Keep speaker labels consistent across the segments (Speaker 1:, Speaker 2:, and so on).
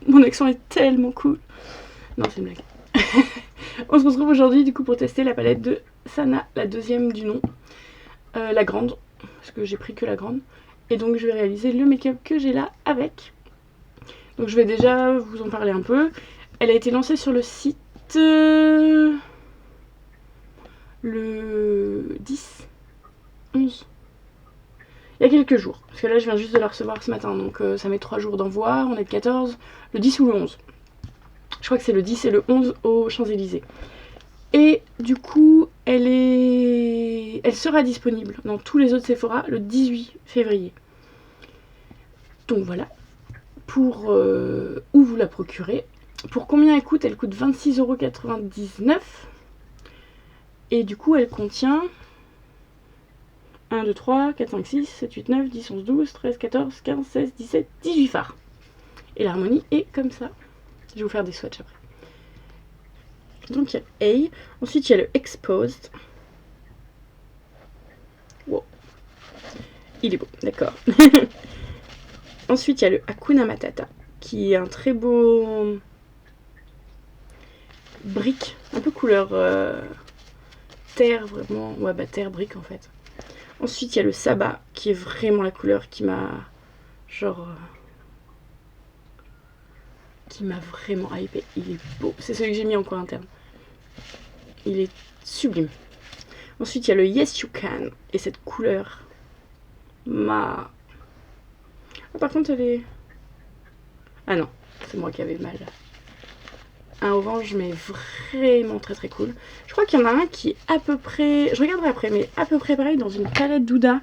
Speaker 1: Mon accent est tellement cool. Non, c'est une blague. On se retrouve aujourd'hui du coup pour tester la palette de Sana, la deuxième du nom. La grande, parce que j'ai pris que la grande. Et donc je vais réaliser le make-up que j'ai là avec. Donc je vais déjà vous en parler un peu. Elle a été lancée sur le site le 10, 11. Il y a quelques jours, parce que là je viens juste de la recevoir ce matin, donc ça met 3 jours d'envoi, on est le 14, le 10 ou le 11. Je crois que c'est le 10 et le 11 aux Champs-Élysées. Et du coup, elle sera disponible dans tous les autres Sephora le 18 février. Donc voilà, pour où vous la procurez. Pour combien elle coûte ? Elle coûte 26,99 €. Et du coup, elle contient 1, 2, 3, 4, 5, 6, 7, 8, 9, 10, 11, 12, 13, 14, 15, 16, 17, 18 fards. Et l'harmonie est comme ça. Je vais vous faire des swatchs après. Donc il y a A. Ensuite, il y a le Exposed. Wow. Il est beau, d'accord. Ensuite, il y a le Hakuna Matata, qui est un très beau brique, un peu couleur terre, vraiment. Ouais, bah terre, brique en fait. Ensuite, il y a le Saba, qui est vraiment la couleur qui m'a genre qui m'a vraiment hypé. Il est beau. C'est celui que j'ai mis en coin interne. Il est sublime. Ensuite, il y a le Yes You Can. Et cette couleur m'a... Ah, par contre, elle est... Ah non, c'est moi qui avais mal. Un orange, mais vraiment très très cool. Je crois qu'il y en a un qui est à peu près... Je regarderai après, mais à peu près pareil dans une palette Douda.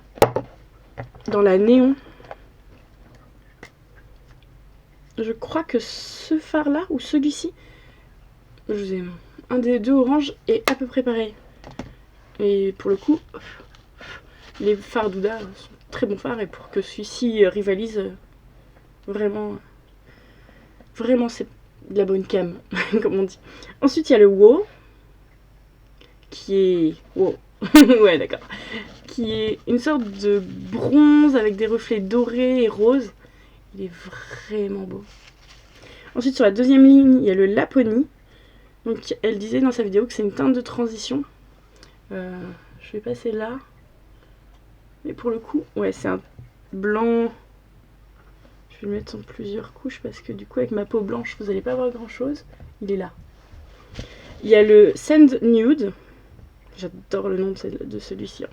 Speaker 1: Dans la néon. Je crois que ce phare-là, ou celui-ci, je vous ai... Un des deux oranges est à peu près pareil. Et pour le coup, les fards Douda sont très bons fards. Et pour que celui-ci rivalise, vraiment c'est de la bonne cam, comme on dit. Ensuite, il y a le Wow, qui est... Wow. Ouais, d'accord. Qui est une sorte de bronze avec des reflets dorés et roses. Il est vraiment beau. Ensuite, sur la deuxième ligne, il y a le Laponie. Donc, elle disait dans sa vidéo que c'est une teinte de transition. Je vais passer là. Mais pour le coup, ouais, c'est un blanc. Je vais le mettre en plusieurs couches parce que du coup, avec ma peau blanche, vous n'allez pas voir grand chose. Il est là. Il y a le Sand Nude. J'adore le nom de celui-ci.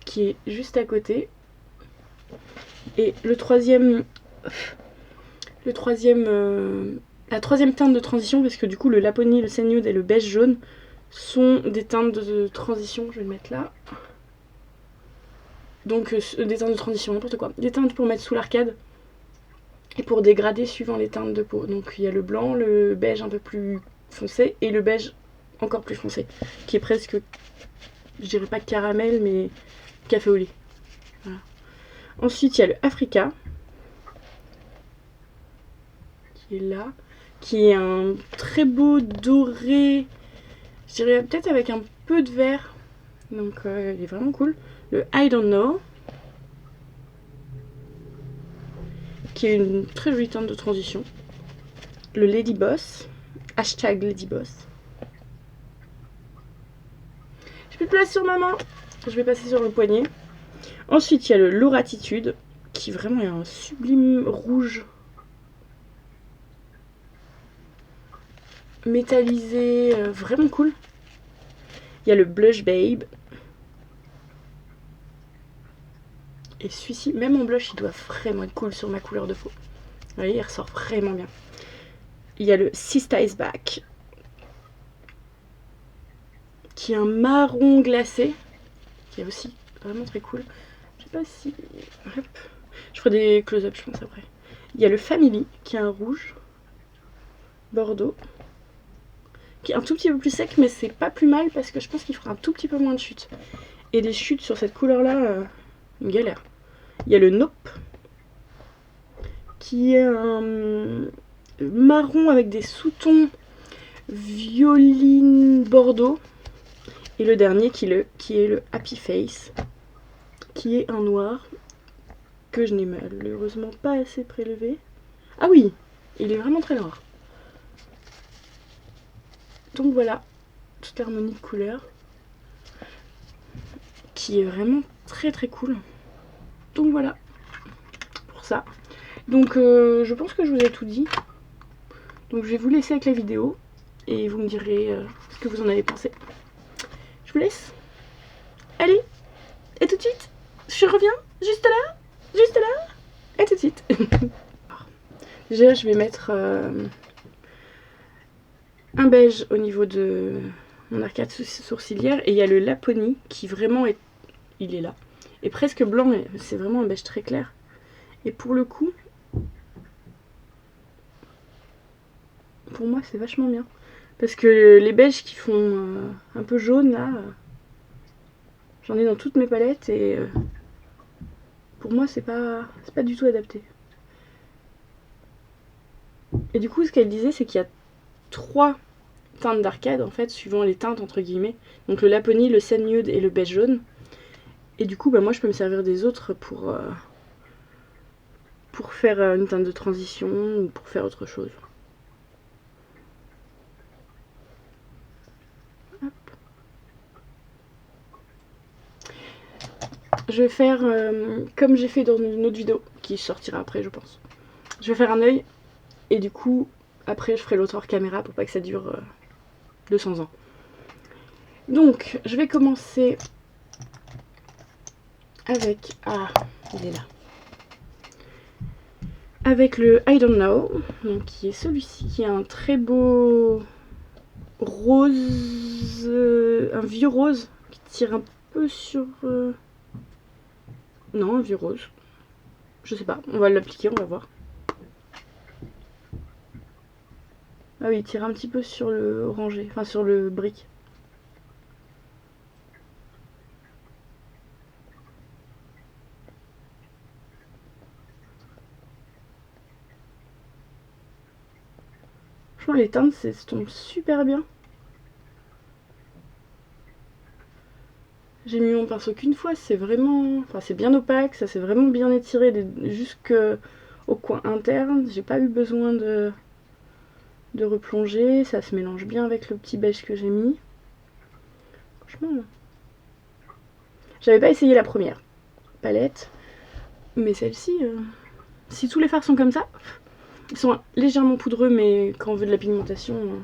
Speaker 1: Qui est juste à côté. Et la troisième teinte de transition, parce que du coup, le Laponie, le Sand Nude et le beige jaune sont des teintes de transition. Je vais le mettre là. Donc des teintes de transition, n'importe quoi. Des teintes pour mettre sous l'arcade et pour dégrader suivant les teintes de peau. Donc il y a le blanc, le beige un peu plus foncé et le beige encore plus foncé, qui est presque, je dirais pas caramel, mais café au lait. Voilà. Ensuite il y a le Africa, qui est là, qui est un très beau doré, je dirais peut-être avec un peu de vert. Donc il est vraiment cool. Le I Don't Know, qui est une très jolie teinte de transition. Le Lady Boss, hashtag Lady Boss. J'ai plus de place sur ma main, je vais passer sur le poignet. Ensuite, il y a le Lauratitude, qui vraiment est un sublime rouge métallisé, vraiment cool. Il y a le Blush Babe. Et celui-ci, même en blush, il doit vraiment être cool sur ma couleur de peau. Vous voyez, il ressort vraiment bien. Il y a le Sista Is Back, qui est un marron glacé, qui est aussi vraiment très cool. Je sais pas si... Hop. Je ferai des close-up, je pense, après. Il y a le Family, qui est un rouge bordeaux, qui est un tout petit peu plus sec, mais c'est pas plus mal, parce que je pense qu'il fera un tout petit peu moins de chutes. Et les chutes sur cette couleur-là, une galère. Il y a le Nope, qui est un marron avec des sous-tons violine bordeaux. Et le dernier qui est le Happy Face, qui est un noir que je n'ai malheureusement pas assez prélevé. Ah oui, il est vraiment très noir. Donc voilà, toute l'harmonie de couleurs qui est vraiment très très cool. Donc voilà pour ça. Donc je pense que je vous ai tout dit. Donc je vais vous laisser avec la vidéo et vous me direz ce que vous en avez pensé. Je vous laisse. Allez, et tout de suite, je reviens juste là, et tout de suite. Déjà je vais mettre un beige au niveau de mon arcade sourcilière et il y a le Laponie qui vraiment est, il est là, est presque blanc mais c'est vraiment un beige très clair. Et pour le coup, pour moi c'est vachement bien. Parce que les beiges qui font un peu jaune là, j'en ai dans toutes mes palettes et pour moi c'est pas du tout adapté. Et du coup ce qu'elle disait c'est qu'il y a 3 teintes d'arcade en fait, suivant les teintes entre guillemets. Donc le Laponie, le Sun Nude et le beige jaune. Et du coup bah moi je peux me servir des autres pour faire une teinte de transition ou pour faire autre chose. Hop. Je vais faire comme j'ai fait dans une autre vidéo qui sortira après je pense. Je vais faire un œil et du coup après je ferai l'autre hors caméra pour pas que ça dure 200 ans. Donc je vais commencer avec... Ah, il est là. Avec le I Don't Know, donc qui est celui-ci, qui est un très beau rose, un vieux rose qui tire un peu sur... Non, un vieux rose. Je sais pas, on va l'appliquer, on va voir. Ah oui, il tire un petit peu sur le orangé, enfin sur le brick. Franchement, les teintes, ça tombe super bien. J'ai mis mon pinceau qu'une fois, c'est vraiment... Enfin, c'est bien opaque, ça s'est vraiment bien étiré jusqu'au coin interne. J'ai pas eu besoin de replonger, ça se mélange bien avec le petit beige que j'ai mis. Franchement, j'avais pas essayé la première palette, mais celle-ci, si tous les fards sont comme ça, ils sont légèrement poudreux, mais quand on veut de la pigmentation,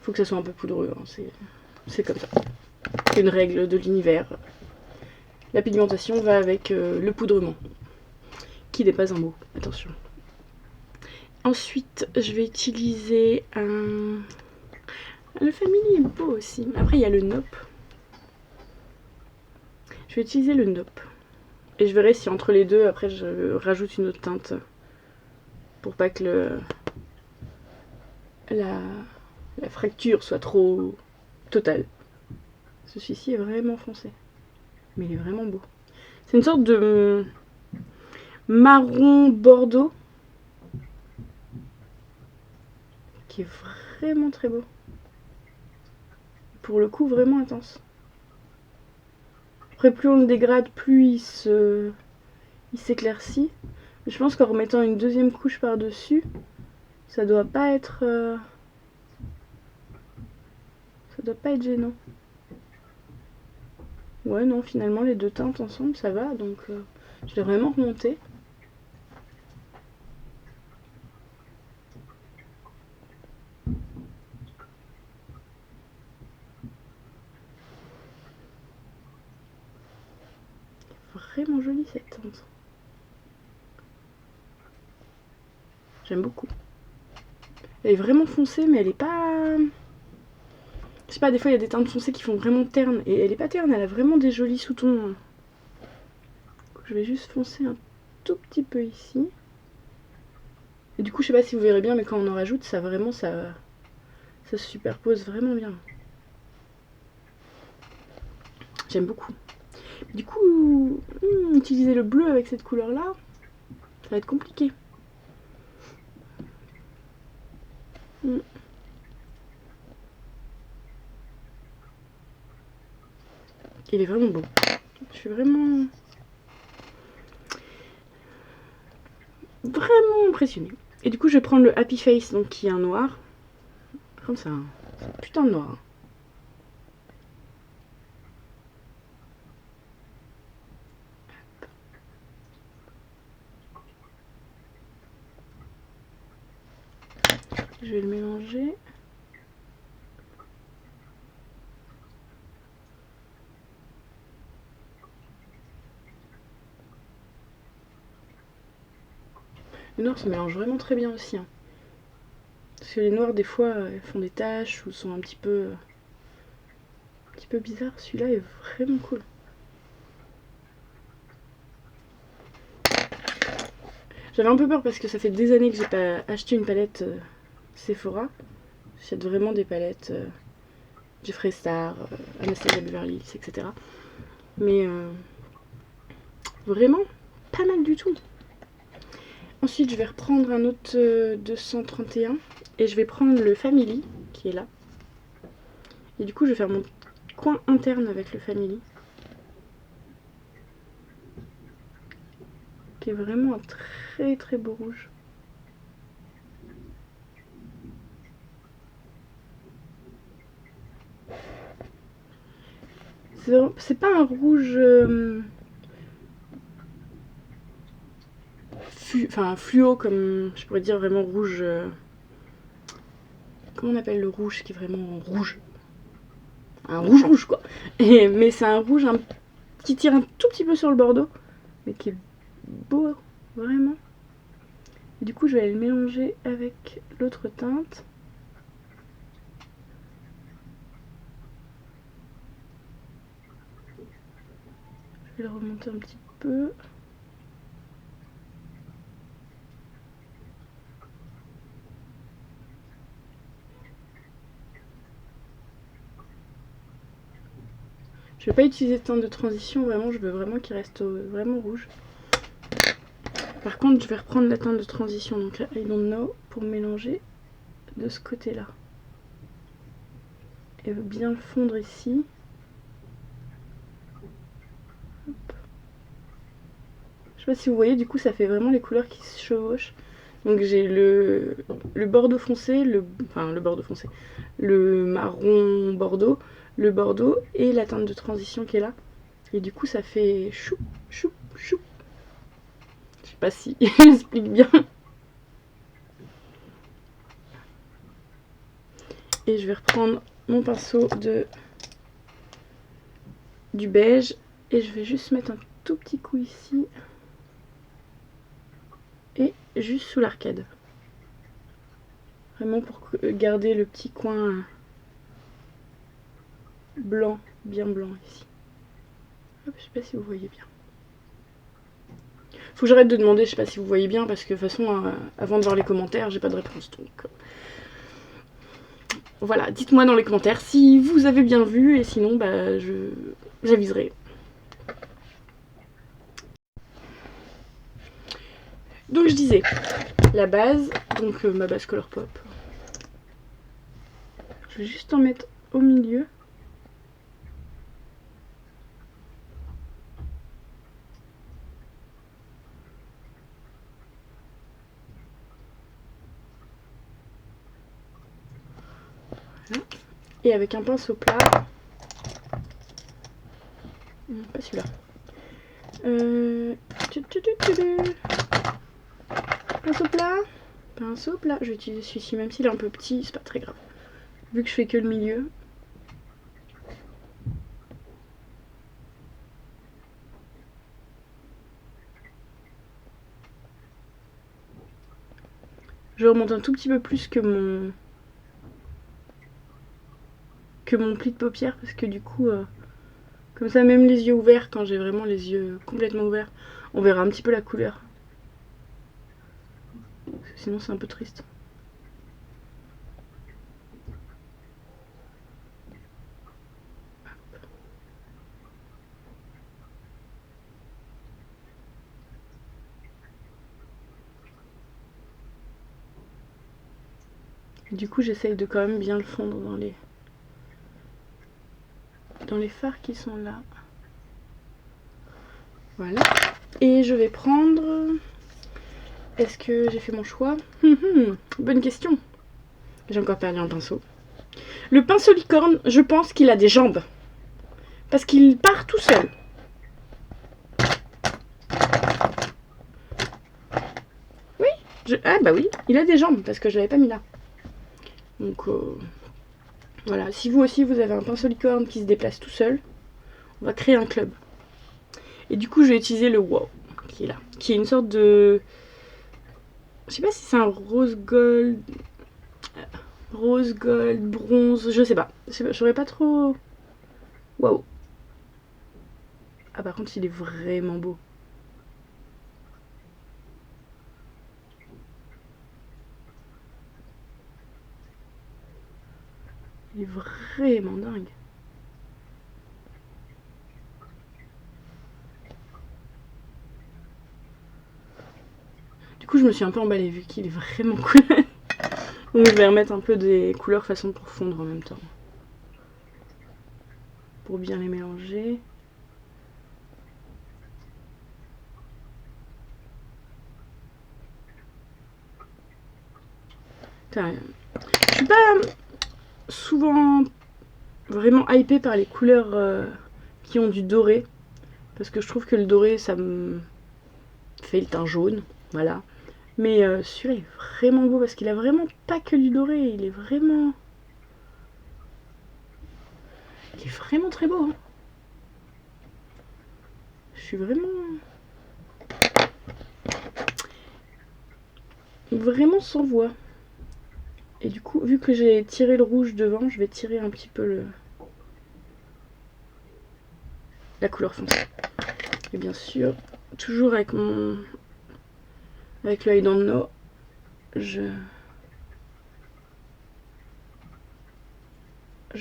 Speaker 1: faut que ça soit un peu poudreux, hein. C'est comme ça. C'est une règle de l'univers. La pigmentation va avec le poudrement, qui n'est pas un mot, attention. Ensuite, je vais utiliser un... Le Family est beau aussi. Après, il y a le Nope. Je vais utiliser le Nope. Et je verrai si entre les deux, après, je rajoute une autre teinte. Pour pas que la fracture soit trop totale. Celui-ci est vraiment foncé. Mais il est vraiment beau. C'est une sorte de marron bordeaux. Qui est vraiment très beau. Pour le coup, vraiment intense. Après, plus on le dégrade, plus il s'éclaircit. Je pense qu'en remettant une deuxième couche par-dessus, ça doit pas être gênant. Ouais, non, finalement, les deux teintes ensemble, ça va. Donc, je vais vraiment remonter. Vraiment jolie cette teinte. J'aime beaucoup. Elle est vraiment foncée, mais elle est pas... Je sais pas, des fois il y a des teintes foncées qui font vraiment terne. Et elle est pas terne, elle a vraiment des jolis sous-tons. Je vais juste foncer un tout petit peu ici. Et du coup, je sais pas si vous verrez bien, mais quand on en rajoute, ça vraiment, ça se superpose vraiment bien. J'aime beaucoup. Du coup, utiliser le bleu avec cette couleur-là, ça va être compliqué. Il est vraiment beau. Je suis vraiment impressionnée. Et du coup, je vais prendre le Happy Face, donc qui est un noir. Par contre, c'est un putain de noir. Je vais le mélanger. Le noir se mélange vraiment très bien aussi. Hein. Parce que les noirs, des fois, font des taches ou sont un petit peu bizarres. Celui-là est vraiment cool. J'avais un peu peur parce que ça fait des années que j'ai pas acheté une palette Sephora. J'achète vraiment des palettes Jeffree Star, Anastasia Beverly Hills, etc. Mais vraiment pas mal du tout. Ensuite, je vais reprendre un autre 231 et je vais prendre le Family qui est là. Et du coup, je vais faire mon coin interne avec le Family. Qui est vraiment un très très beau rouge. C'est pas un rouge fluo comme je pourrais dire, vraiment rouge. Comment on appelle le rouge qui est vraiment rouge? Un rouge rouge quoi. Mais c'est un rouge qui tire un tout petit peu sur le bordeaux, mais qui est beau, vraiment. Et du coup, je vais aller le mélanger avec l'autre teinte. Je vais le remonter un petit peu. Je vais pas utiliser de teinte de transition, vraiment, je veux vraiment qu'il reste vraiment rouge. Par contre, je vais reprendre la teinte de transition, donc la I don't know, pour mélanger de ce côté-là. Et bien le fondre ici. Hop. Je sais pas si vous voyez, du coup, ça fait vraiment les couleurs qui se chevauchent. Donc j'ai le bordeaux foncé, le bordeaux foncé, le marron bordeaux, le bordeaux et la teinte de transition qui est là. Et du coup, ça fait chou, chou, chou. Je sais pas si j'explique bien. Et je vais reprendre mon pinceau du beige et je vais juste mettre un tout petit coup ici et juste sous l'arcade. Vraiment pour garder le petit coin blanc, bien blanc ici. Hop, je sais pas si vous voyez bien. Faut que j'arrête de demander, je sais pas si vous voyez bien, parce que de toute façon, avant de voir les commentaires, j'ai pas de réponse. Donc voilà, dites-moi dans les commentaires si vous avez bien vu, et sinon, bah, j'aviserai. Donc je disais, la base, donc ma base Colourpop. Je vais juste en mettre au milieu. Voilà. Et avec un pinceau plat. Non, pas celui-là. Pinceau plat. Pinceau plat. Je vais utiliser celui-ci, même s'il est un peu petit, c'est pas très grave. Vu que je fais que le milieu. Je remonte un tout petit peu plus que mon pli de paupière parce que du coup, comme ça, même les yeux ouverts, quand j'ai vraiment les yeux complètement ouverts, on verra un petit peu la couleur. Parce que sinon, c'est un peu triste. Du coup, j'essaye de quand même bien le fondre dans les fards qui sont là. Voilà. Et je vais prendre est-ce que j'ai fait mon choix? Bonne question. J'ai encore perdu un pinceau. Le pinceau licorne, je pense qu'il a des jambes. Parce qu'il part tout seul. Oui, ah bah oui, il a des jambes parce que je l'avais pas mis là. Donc voilà, si vous aussi vous avez un pinceau licorne qui se déplace tout seul, on va créer un club. Et du coup je vais utiliser le wow qui est là, qui est une sorte de... Je sais pas si c'est un rose gold, bronze, je sais pas. J'aurais pas trop... Waouh. Ah par contre il est vraiment beau. Il est vraiment dingue. Du coup je me suis un peu emballée vu qu'il est vraiment cool. Donc je vais remettre un peu des couleurs façon pour fondre en même temps. Pour bien les mélanger. Putain, je suis pas souvent vraiment hypée par les couleurs qui ont du doré. Parce que je trouve que le doré ça me fait le teint jaune. Voilà. Mais celui-là est vraiment beau parce qu'il a vraiment pas que du doré. Il est vraiment... Il est vraiment très beau. Hein. Je suis vraiment sans voix. Et du coup, vu que j'ai tiré le rouge devant, je vais tirer un petit peu la couleur foncée. Et bien sûr, toujours avec le I don't know, je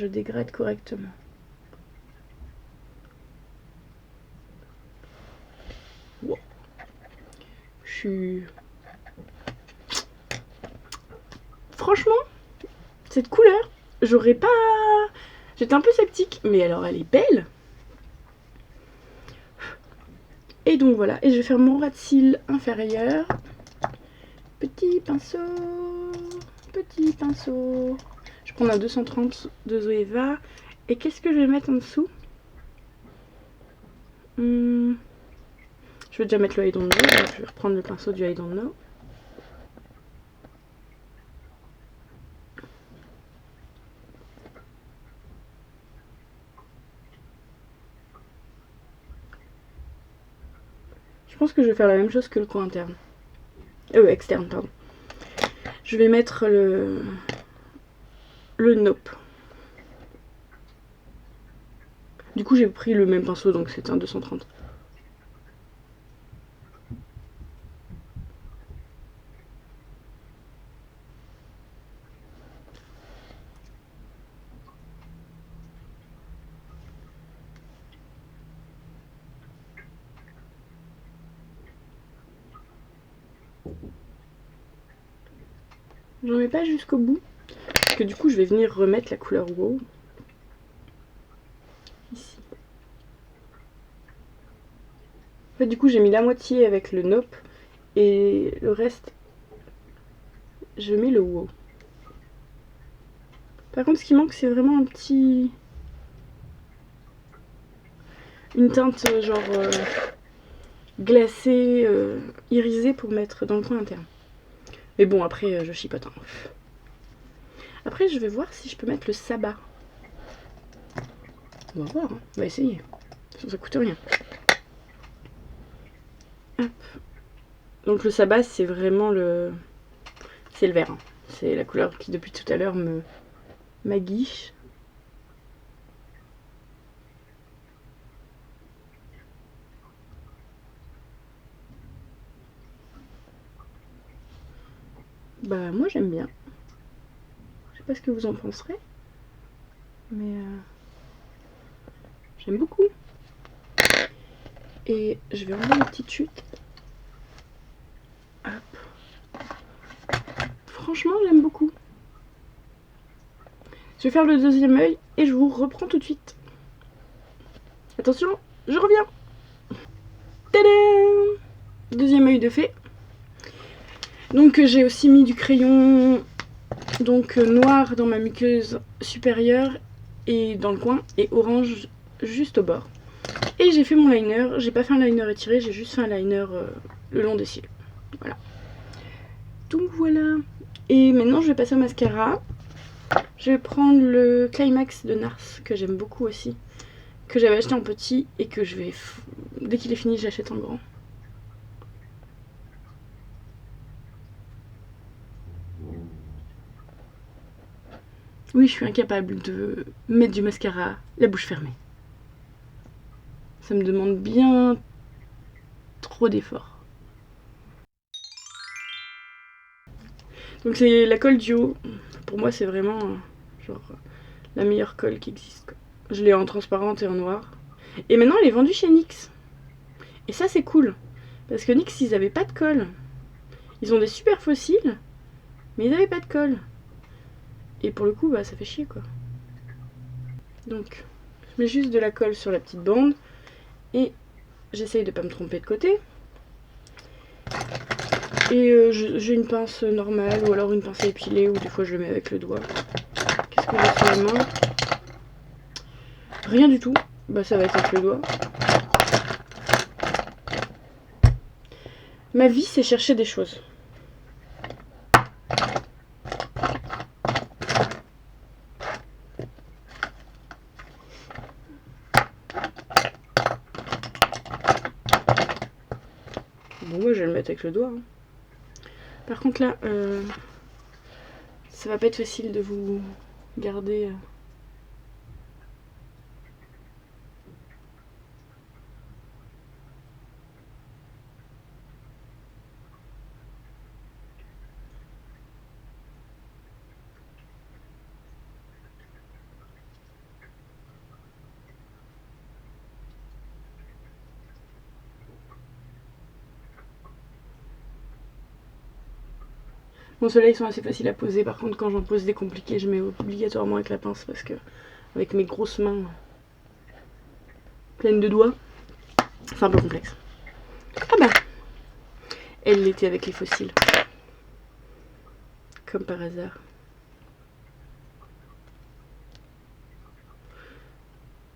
Speaker 1: dégrade correctement. Wow. Je suis... Franchement, cette couleur, j'aurais pas... J'étais un peu sceptique, mais alors elle est belle. Et donc voilà, et je vais faire mon ras de cils inférieur. Petit pinceau, petit pinceau. Je prends un 230 de Zoeva. Et qu'est-ce que je vais mettre en dessous? Je vais déjà mettre le I don't know, donc je vais reprendre le pinceau du I don't know. Je pense que je vais faire la même chose que le coin interne. Externe, pardon. Je vais mettre le nope. Du coup, j'ai pris le même pinceau, donc c'est un 230. J'en mets pas jusqu'au bout, parce que du coup, je vais venir remettre la couleur wow. Ici. En fait, du coup, j'ai mis la moitié avec le nope, et le reste, je mets le wow. Par contre, ce qui manque, c'est vraiment un petit... Une teinte genre glacée, irisée pour mettre dans le coin interne. Mais bon, après, je chipote. Hein. Après, je vais voir si je peux mettre le sabbat. On va voir, hein. On va essayer. Ça coûte rien. Hop. Donc le sabbat, c'est vraiment le... C'est le vert. Hein. C'est la couleur qui, depuis tout à l'heure, m'aguiche. Bah, moi, j'aime bien. Je sais pas ce que vous en penserez. Mais j'aime beaucoup. Et je vais enlever les petites chutes. Hop. Franchement, j'aime beaucoup. Je vais faire le deuxième œil et je vous reprends tout de suite. Attention, je reviens. Tadam! Deuxième œil de fait. Donc j'ai aussi mis du crayon donc noir dans ma muqueuse supérieure et dans le coin, et orange juste au bord. Et j'ai fait mon liner. J'ai pas fait un liner étiré, j'ai juste fait un liner le long des cils. Voilà. Donc voilà. Et maintenant je vais passer au mascara. Je vais prendre le Climax de Nars, que j'aime beaucoup aussi, que j'avais acheté en petit et que je vais, dès qu'il est fini, j'achète en grand. Oui, je suis incapable de mettre du mascara la bouche fermée. Ça me demande bien trop d'efforts. Donc c'est la colle duo. Pour moi, c'est vraiment genre la meilleure colle qui existe, quoi. Je l'ai en transparente et en noir. Et maintenant, elle est vendue chez NYX. Et ça, c'est cool. Parce que NYX, ils avaient pas de colle. Ils ont des super fossiles, mais ils avaient pas de colle. Et pour le coup, bah, ça fait chier, quoi. Donc, je mets juste de la colle sur la petite bande. Et j'essaye de pas me tromper de côté. Et j'ai une pince normale, ou alors une pince à épiler, ou des fois je le mets avec le doigt. Qu'est-ce que j'ai sur la main? Rien du tout. Bah ça va être avec le doigt. Ma vie, c'est chercher des choses. Bon, moi je vais le mettre avec le doigt. Hein. Par contre là, ça va pas être facile de vous garder... Bon, ceux-là, ils sont assez faciles à poser. Par contre, quand j'en pose des compliqués, je mets obligatoirement avec la pince parce que, avec mes grosses mains pleines de doigts, c'est un peu complexe. Ah bah, elle l'était avec les fossiles. Comme par hasard.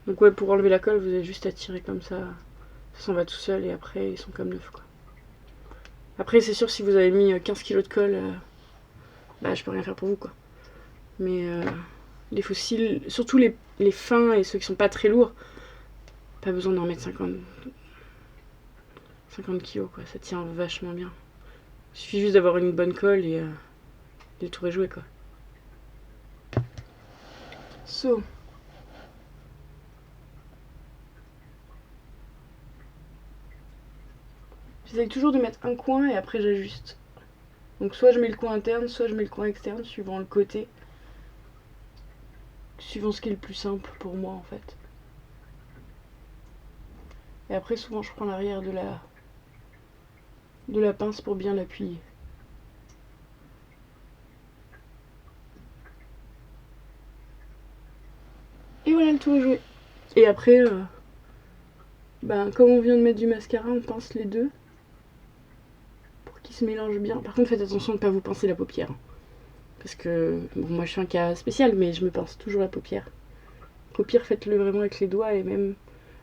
Speaker 1: Donc ouais, pour enlever la colle, vous avez juste à tirer comme ça. Ça s'en va tout seul et après, ils sont comme neufs, quoi. Après, c'est sûr, si vous avez mis 15 kilos de colle, bah je peux rien faire pour vous, quoi. Mais les fossiles, surtout les fins et ceux qui sont pas très lourds, pas besoin d'en mettre 50 kilos, quoi. Ça tient vachement bien. Il suffit juste d'avoir une bonne colle et le tour est joué, quoi. So. J'essaye toujours de mettre un coin et après j'ajuste. Donc soit je mets le coin interne, soit je mets le coin externe, suivant le côté. Suivant ce qui est le plus simple pour moi, en fait. Et après, souvent, je prends l'arrière de la pince pour bien l'appuyer. Et voilà, le tour est joué. Et après, ben, comme on vient de mettre du mascara, on pince les deux pour qu'ils se mélangent bien. Par contre, faites attention de ne pas vous pincer la paupière. Parce que, bon, moi je suis un cas spécial, mais je me pince toujours la paupière. Au pire, faites-le vraiment avec les doigts, et même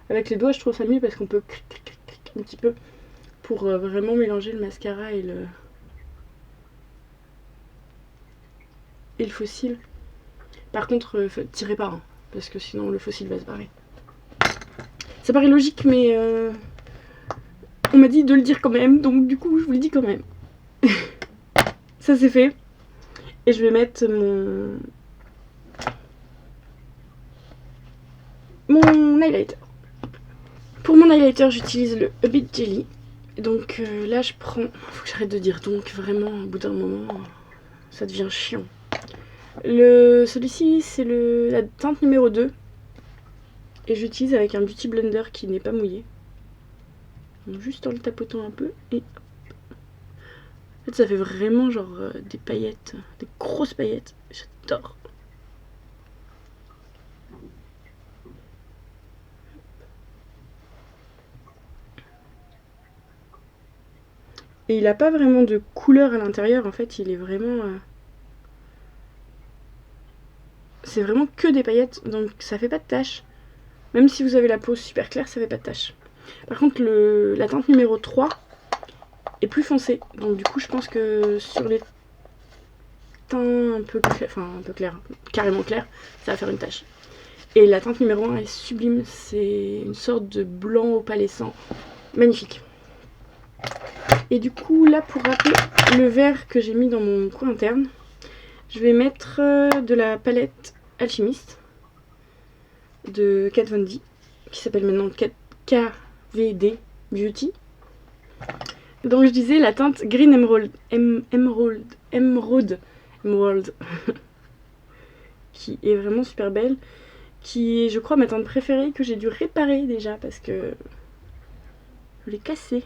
Speaker 1: avec les doigts, je trouve ça mieux parce qu'on peut cric, un petit peu pour vraiment mélanger le mascara et le fossile. Par contre, tirez pas, hein, parce que sinon le fossile va se barrer. Ça paraît logique, mais on m'a dit de le dire quand même, donc du coup, je vous le dis quand même. Ça c'est fait. Et je vais mettre mon highlighter. Pour mon highlighter, j'utilise le A Bit Jelly. Donc là, je prends... Faut que j'arrête de dire donc, vraiment, au bout d'un moment, ça devient chiant. Celui-ci, c'est la teinte numéro 2. Et j'utilise avec un Beauty Blender qui n'est pas mouillé. Donc, juste en le tapotant un peu. Et en fait, ça fait vraiment genre des paillettes, des grosses paillettes. J'adore. Et il n'a pas vraiment de couleur à l'intérieur, en fait, il est vraiment... c'est vraiment que des paillettes, donc ça fait pas de taches. Même si vous avez la peau super claire, ça fait pas de taches. Par contre, la teinte numéro 3 est plus foncée. Donc du coup, je pense que sur les teints un peu clairs, enfin un peu clairs, carrément clairs, ça va faire une tache. Et la teinte numéro 1 est sublime. C'est une sorte de blanc opalescent. Magnifique. Et du coup, là, pour rappeler le vert que j'ai mis dans mon coin interne, je vais mettre de la palette Alchimiste de Kat Von D, qui s'appelle maintenant KVD Beauty. Donc je disais la teinte Green Emerald qui est vraiment super belle, qui est je crois ma teinte préférée, que j'ai dû réparer déjà parce que je l'ai cassée.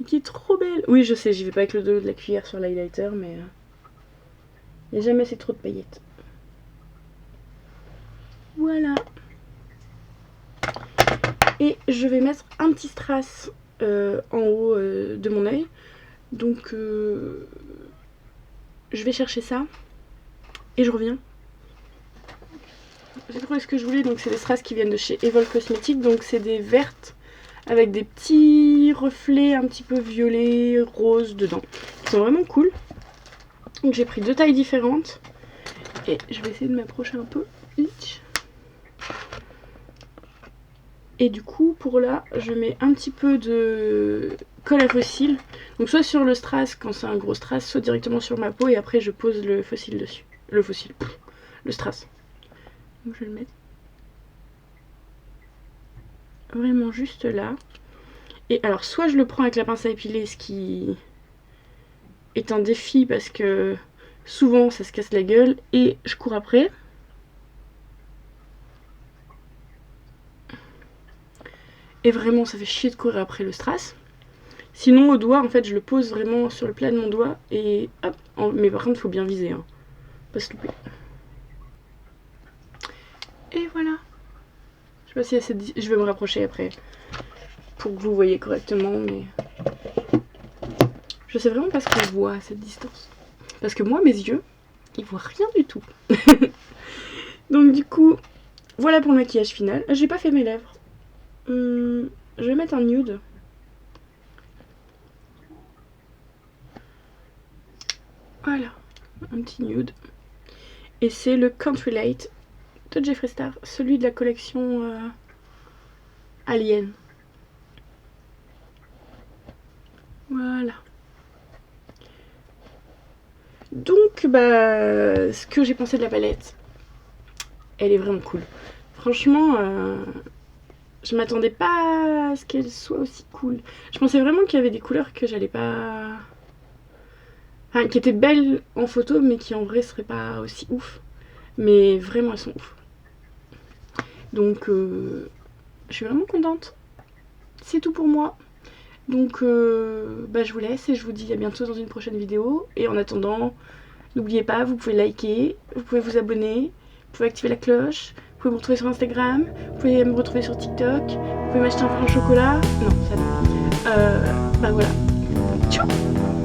Speaker 1: Et qui est trop belle. Oui je sais, j'y vais pas avec le dos de la cuillère sur l'highlighter, mais il n'y a jamais assez trop de paillettes. Voilà. Et je vais mettre un petit strass en haut de mon œil. Donc je vais chercher ça. Et je reviens. J'ai trouvé ce que je voulais. Donc c'est des strass qui viennent de chez Evol Cosmetics. Donc c'est des vertes avec des petits reflets un petit peu violets, roses dedans. Ils sont vraiment cool. Donc j'ai pris 2 tailles différentes. Et je vais essayer de m'approcher un peu. Et du coup, pour là, je mets un petit peu de colle à fossile. Donc soit sur le strass quand c'est un gros strass, soit directement sur ma peau et après je pose le fossile dessus. Le strass. Donc je vais le mettre vraiment juste là. Et alors soit je le prends avec la pince à épiler, ce qui est un défi parce que souvent ça se casse la gueule et je cours après. Et vraiment ça fait chier de courir après le strass. Sinon au doigt en fait je le pose vraiment sur le plat de mon doigt et hop. Mais par contre il faut bien viser, hein. Pas se louper. Et voilà. Je sais pas si assez je vais me rapprocher après pour que vous voyez correctement, mais je sais vraiment pas ce qu'on voit à cette distance. Parce que moi mes yeux ils voient rien du tout. Donc du coup voilà pour le maquillage final. J'ai pas fait mes lèvres. Je vais mettre un nude. Voilà, un petit nude. Et c'est le Can't Relate de Jeffree Star, celui de la collection Alien. Voilà. Donc, bah, ce que j'ai pensé de la palette, elle est vraiment cool. Franchement, je m'attendais pas à ce qu'elle soit aussi cool. Je pensais vraiment qu'il y avait des couleurs que j'allais pas... Enfin, qui étaient belles en photo, mais qui en vrai seraient pas aussi ouf. Mais vraiment, elles sont ouf. Donc, je suis vraiment contente. C'est tout pour moi. Donc, bah, je vous laisse et je vous dis à bientôt dans une prochaine vidéo. Et en attendant, n'oubliez pas, vous pouvez liker, vous pouvez vous abonner, vous pouvez activer la cloche, vous pouvez me retrouver sur Instagram, vous pouvez me retrouver sur TikTok, vous pouvez m'acheter un pain au chocolat. Non, ça non. Bah voilà. Tchou!